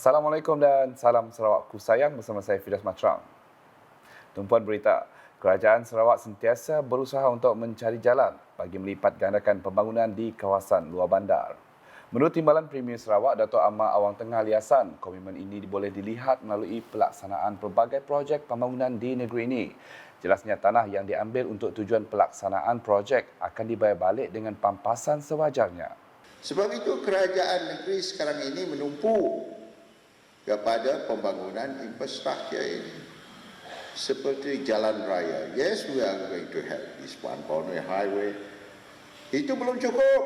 Assalamualaikum dan salam Sarawakku sayang bersama saya Fidas Matrang. Tumpuan berita, Kerajaan Sarawak sentiasa berusaha untuk mencari jalan bagi melipat gandakan pembangunan di kawasan luar bandar. Menurut Timbalan Premier Sarawak, Dato' Amar Awang Tengah Liasan, komitmen ini boleh dilihat melalui pelaksanaan pelbagai projek pembangunan di negeri ini. Jelasnya tanah yang diambil untuk tujuan pelaksanaan projek akan dibayar balik dengan pampasan sewajarnya. Sebab itu kerajaan negeri sekarang ini menumpu kepada pembangunan infrastruktur ini. Seperti jalan raya. Yes, we are going to have this one-corner highway. Itu belum cukup.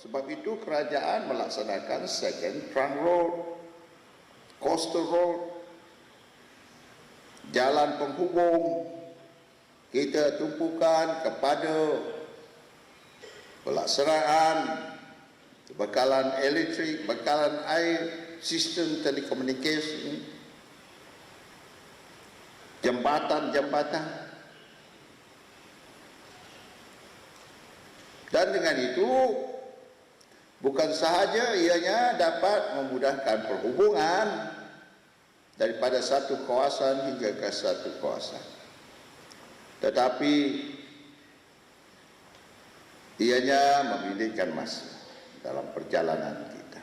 Sebab itu kerajaan melaksanakan second trunk road, coastal road, jalan penghubung. Kita tumpukan kepada pelaksanaan bekalan elektrik, bekalan air, sistem telekomunikasi, jambatan-jambatan. Dan dengan itu, bukan sahaja ianya dapat memudahkan perhubungan daripada satu kawasan hingga ke satu kawasan, tetapi ianya memilihkan masa dalam perjalanan kita.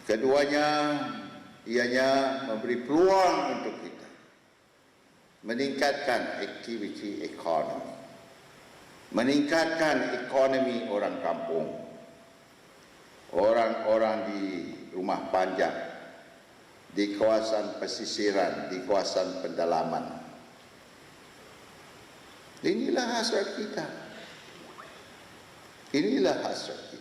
Keduanya, ianya memberi peluang untuk kita meningkatkan aktiviti ekonomi, meningkatkan ekonomi orang kampung, orang-orang di rumah panjang, di kawasan pesisiran, di kawasan pendalaman. Inilah hasrat kita. Inilah hasrat kita.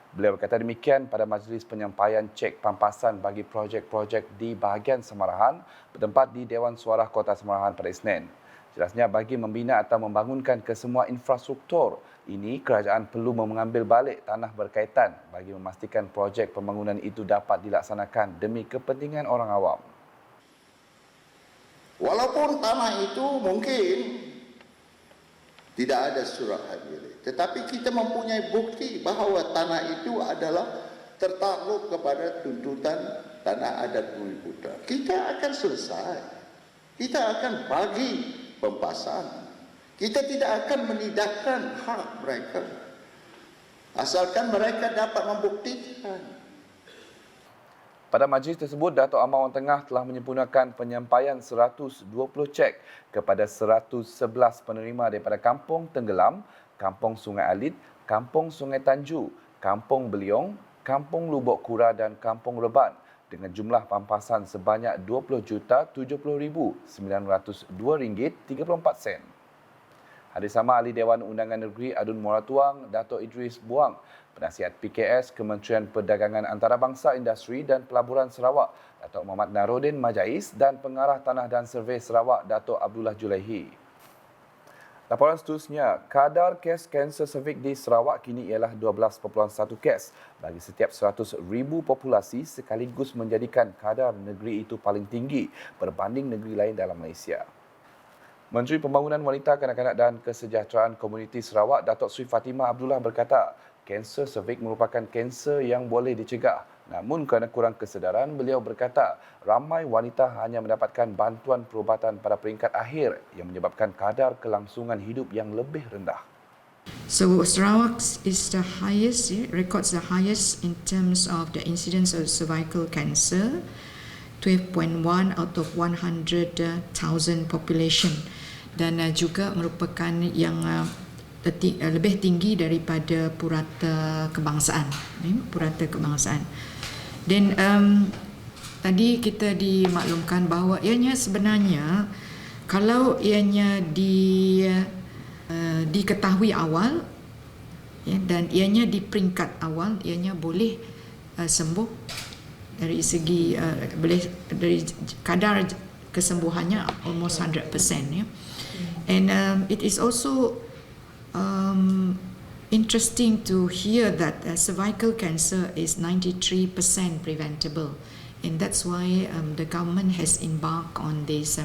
Beliau berkata demikian pada majlis penyampaian cek pampasan bagi projek-projek di bahagian Semarahan bertempat di Dewan Suara Kota Semarahan pada Isnin. Jelasnya bagi membina atau membangunkan kesemua infrastruktur ini, kerajaan perlu mengambil balik tanah berkaitan bagi memastikan projek pembangunan itu dapat dilaksanakan demi kepentingan orang awam. Walaupun tanah itu mungkin tidak ada surat hak milik, tetapi kita mempunyai bukti bahawa tanah itu adalah tertakluk kepada tuntutan tanah adat Bumi Putra. Kita akan selesai. Kita akan bagi pempasan. Kita tidak akan menidakkan hak mereka, asalkan mereka dapat membuktikan. Pada majlis tersebut, Dato' Amar Awang Tengah telah menyempurnakan penyampaian 120 cek kepada 111 penerima daripada Kampung Tenggelam, Kampung Sungai Alit, Kampung Sungai Tanju, Kampung Beliong, Kampung Lubuk Kura dan Kampung Reban dengan jumlah pampasan sebanyak RM20,070,902.34. Hadir sama Ahli Dewan Undangan Negeri Adun Moratuang, Dato' Idris Buang, Penasihat PKS Kementerian Perdagangan Antarabangsa Industri dan Pelaburan Sarawak, Dato' Muhammad Narudin Majais dan Pengarah Tanah dan Survey Sarawak, Dato' Abdullah Julaihi. Laporan seterusnya, kadar kes kanser cervix di Sarawak kini ialah 12.1 kes bagi setiap 100,000 populasi, sekaligus menjadikan kadar negeri itu paling tinggi berbanding negeri lain dalam Malaysia. Menteri Pembangunan Wanita, Kanak-kanak dan Kesejahteraan Komuniti Sarawak, Datuk Sri Fatimah Abdullah berkata, kanser cervix merupakan kanser yang boleh dicegah. Namun kerana kurang kesedaran, beliau berkata, ramai wanita hanya mendapatkan bantuan perubatan pada peringkat akhir yang menyebabkan kadar kelangsungan hidup yang lebih rendah. So Sarawak is the highest, records the highest in terms of the incidence of cervical cancer, 12.1 out of 100,000 population, dan juga merupakan yang lebih tinggi daripada purata kebangsaan. Dan tadi kita dimaklumkan bahawa ianya sebenarnya kalau ianya diketahui awal, dan ianya di peringkat awal, ianya boleh sembuh dari segi dari kadar kesembuhannya almost 100%, ya. And it is also interesting to hear that cervical cancer is 93% preventable, and that's why the government has embarked on this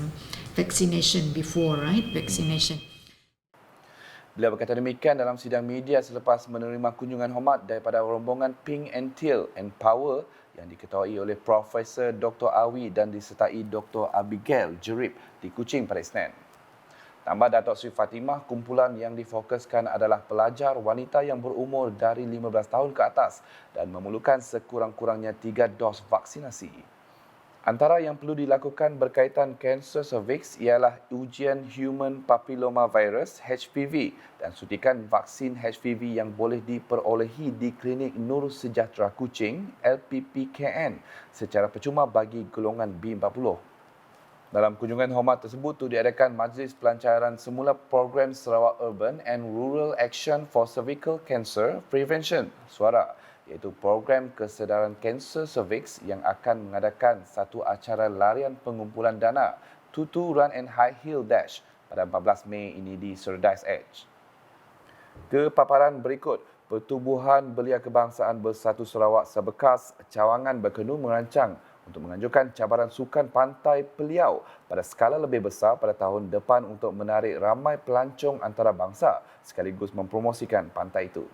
vaccination before, right? Vaccination. Beliau berkata demikian dalam sidang media selepas menerima kunjungan hormat daripada rombongan Pink and Teal and Power yang diketuai oleh Profesor Dr. Awi dan disertai Dr. Abigail Jerip di Kuching pada Isnin. Tambah Datuk Seri Fatimah, kumpulan yang difokuskan adalah pelajar wanita yang berumur dari 15 tahun ke atas dan memerlukan sekurang-kurangnya 3 dos vaksinasi. Antara yang perlu dilakukan berkaitan kanser cervix ialah ujian Human Papilloma Virus HPV dan suntikan vaksin HPV yang boleh diperolehi di Klinik Nur Sejahtera Kuching LPPKN secara percuma bagi golongan B40. Dalam kunjungan hormat tersebut diadakan majlis pelancaran semula program Sarawak Urban and Rural Action for Cervical Cancer Prevention (SUARA), iaitu program kesedaran kanser cervix yang akan mengadakan satu acara larian pengumpulan dana Tutu Run and High Heel Dash pada 14 Mei ini di Cerdas Edge. Kepaparan berikut, Pertubuhan Belia Kebangsaan Bersatu Sarawak Sebekas Cawangan Berkenu merancang untuk menganjurkan cabaran sukan pantai Peliau pada skala lebih besar pada tahun depan untuk menarik ramai pelancong antarabangsa sekaligus mempromosikan pantai itu.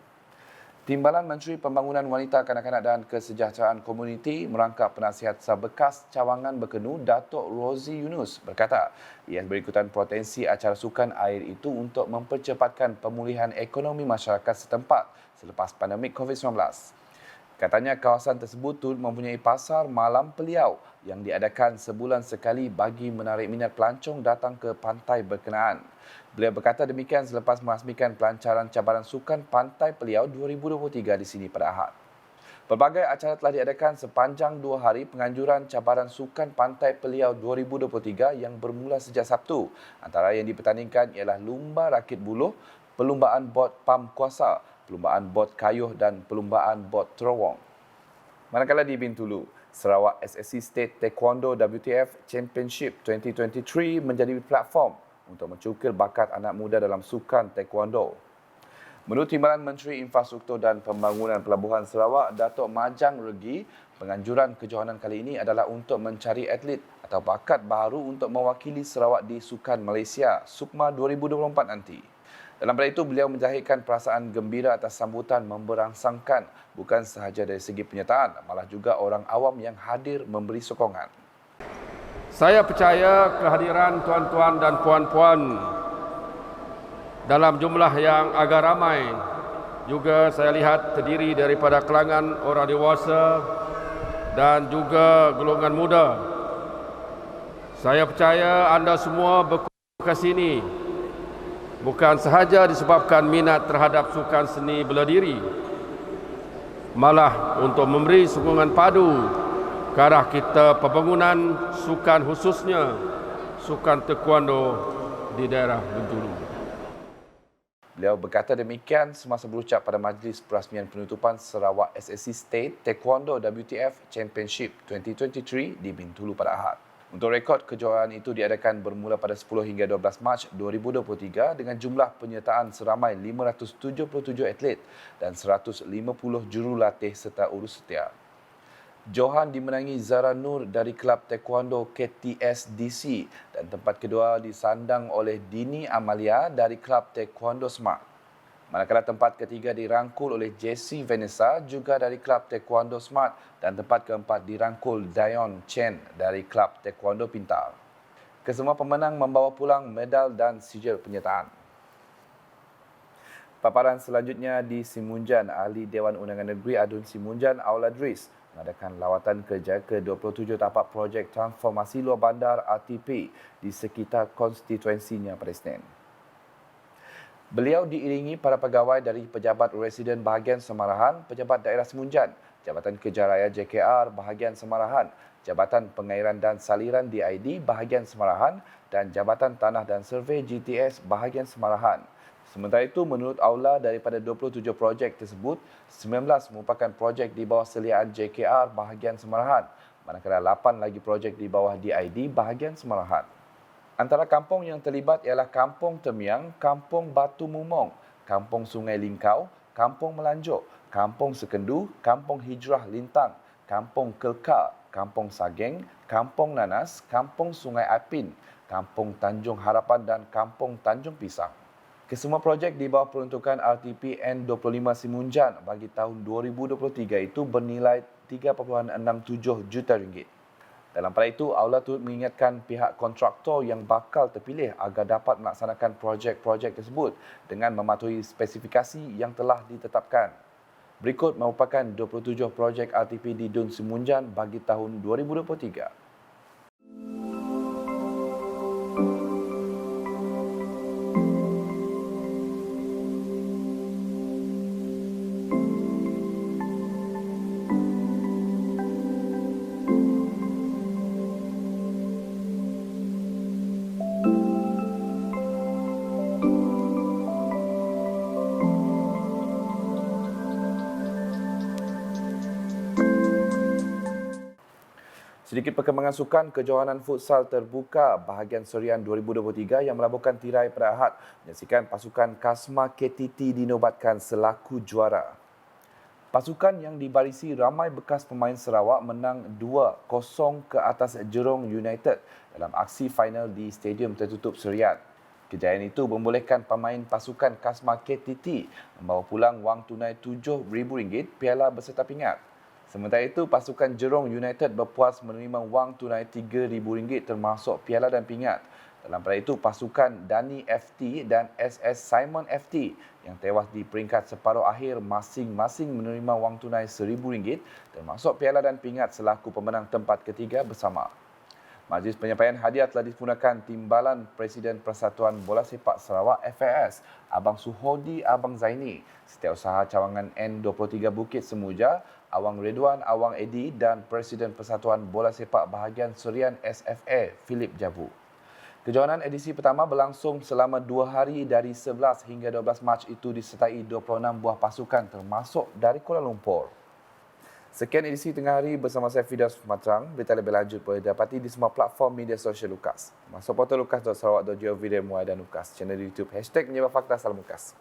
Timbalan Menteri Pembangunan Wanita, Kanak-kanak dan Kesejahteraan Komuniti merangkap penasihat Sebekas Cawangan Berkenu Datuk Rozi Yunus berkata ia berikutan potensi acara sukan air itu untuk mempercepatkan pemulihan ekonomi masyarakat setempat selepas pandemik COVID-19. Katanya kawasan tersebut turut mempunyai pasar malam Peliau yang diadakan sebulan sekali bagi menarik minat pelancong datang ke pantai berkenaan. Beliau berkata demikian selepas merasmikan pelancaran cabaran sukan Pantai Peliau 2023 di sini pada Ahad. Pelbagai acara telah diadakan sepanjang 2 hari penganjuran cabaran sukan Pantai Peliau 2023 yang bermula sejak Sabtu. Antara yang dipertandingkan ialah lumba rakit buluh, perlumbaan bot pam kuasa, perlumbaan bot kayuh dan perlumbaan bot terowong. Manakala di Bintulu, Sarawak SSC State Taekwondo WTF Championship 2023 menjadi platform untuk mencukil bakat anak muda dalam sukan taekwondo. Menurut Timbalan Menteri Infrastruktur dan Pembangunan Pelabuhan Sarawak, Datuk Majang Regi, penganjuran kejohanan kali ini adalah untuk mencari atlet atau bakat baru untuk mewakili Sarawak di Sukan Malaysia SUKMA 2024 nanti. Dalam pada itu, beliau menjahirkan perasaan gembira atas sambutan memberangsangkan bukan sahaja dari segi penyertaan, malah juga orang awam yang hadir memberi sokongan. Saya percaya kehadiran tuan-tuan dan puan-puan dalam jumlah yang agak ramai juga saya lihat terdiri daripada kalangan orang dewasa dan juga golongan muda. Saya percaya anda semua berkumpul ke sini bukan sahaja disebabkan minat terhadap sukan seni bela diri, malah untuk memberi sokongan padu ke arah kita pembangunan sukan khususnya sukan taekwondo di daerah Bintulu. Beliau berkata demikian semasa berucap pada majlis perasmian penutupan Sarawak SSC State Taekwondo WTF Championship 2023 di Bintulu pada Ahad. Untuk rekod, kejuaraan itu diadakan bermula pada 10 hingga 12 Mac 2023 dengan jumlah penyertaan seramai 577 atlet dan 150 jurulatih serta urus setia. Johan dimenangi Zara Nur dari Kelab Taekwondo KTSDC dan tempat kedua disandang oleh Dini Amalia dari Kelab Taekwondo Smart. Manakala tempat ketiga dirangkul oleh Jessie Vanessa juga dari Kelab Taekwondo Smart dan tempat keempat dirangkul Dion Chen dari Kelab Taekwondo Pintar. Kesemua pemenang membawa pulang medal dan sijil penyertaan. Paparan selanjutnya di Simunjan, Ahli Dewan Undangan Negeri Adun Simunjan Aul Adris mengadakan lawatan kerja ke-27 tapak projek transformasi luar bandar RTP di sekitar konstituensinya pada Isnin. Beliau diiringi para pegawai dari Pejabat Residen Bahagian Semarahan, Pejabat Daerah Simunjan, Jabatan Kerja Raya JKR Bahagian Semarahan, Jabatan Pengairan dan Saliran DID Bahagian Semarahan dan Jabatan Tanah dan Survey GTS Bahagian Semarahan. Sementara itu, menurut Aula, daripada 27 projek tersebut, 19 merupakan projek di bawah seliaan JKR Bahagian Semarahan, manakala 8 lagi projek di bawah DID Bahagian Semarahan. Antara kampung yang terlibat ialah Kampung Temiang, Kampung Batu Mumong, Kampung Sungai Lingkau, Kampung Melanjuk, Kampung Sekendu, Kampung Hijrah Lintang, Kampung Kelkar, Kampung Sageng, Kampung Nanas, Kampung Sungai Apin, Kampung Tanjung Harapan dan Kampung Tanjung Pisang. Kesemua projek di bawah peruntukan RTP N25 Simunjan bagi tahun 2023 itu bernilai 3.67 juta ringgit. Dalam pada itu, Aula turut mengingatkan pihak kontraktor yang bakal terpilih agar dapat melaksanakan projek-projek tersebut dengan mematuhi spesifikasi yang telah ditetapkan. Berikut merupakan 27 projek RTP di Dun Simunjan bagi tahun 2023. Sedikit perkembangan sukan, kejohanan futsal terbuka bahagian Serian 2023 yang melabuhkan tirai pada Ahad menyaksikan pasukan Kasma KTT dinobatkan selaku juara. Pasukan yang dibarisi ramai bekas pemain Sarawak menang 2-0 ke atas Jurong United dalam aksi final di Stadium Tertutup Serian. Kejayaan itu membolehkan pemain pasukan Kasma KTT membawa pulang wang tunai RM7,000 piala beserta pingat. Sementara itu, pasukan Jurong United berpuas menerima wang tunai RM3,000 termasuk piala dan pingat. Dalam pada itu, pasukan Dani FT dan SS Simon FT yang tewas di peringkat separuh akhir masing-masing menerima wang tunai RM1,000 termasuk piala dan pingat selaku pemenang tempat ketiga bersama. Majlis penyampaian hadiah telah dipunakan Timbalan Presiden Persatuan Bola Sepak Sarawak FAS, Abang Suhodi Abang Zaini, Setiausaha Cawangan N23 Bukit Semuja, Awang Redwan Awang Edi dan Presiden Persatuan Bola Sepak Bahagian Serian SFA, Philip Jabu. Kejohanan edisi pertama berlangsung selama 2 hari dari 11 hingga 12 Mac itu disertai 26 buah pasukan termasuk dari Kuala Lumpur. Sekian edisi tengah hari bersama saya Fidas Matrang. Berita lebih lanjut boleh dapati di semua platform media sosial Lukas. Masuk portal lukas.sarawak.gov.my dan Lukas. Channel YouTube #Menyebab Fakta Salam Lukas.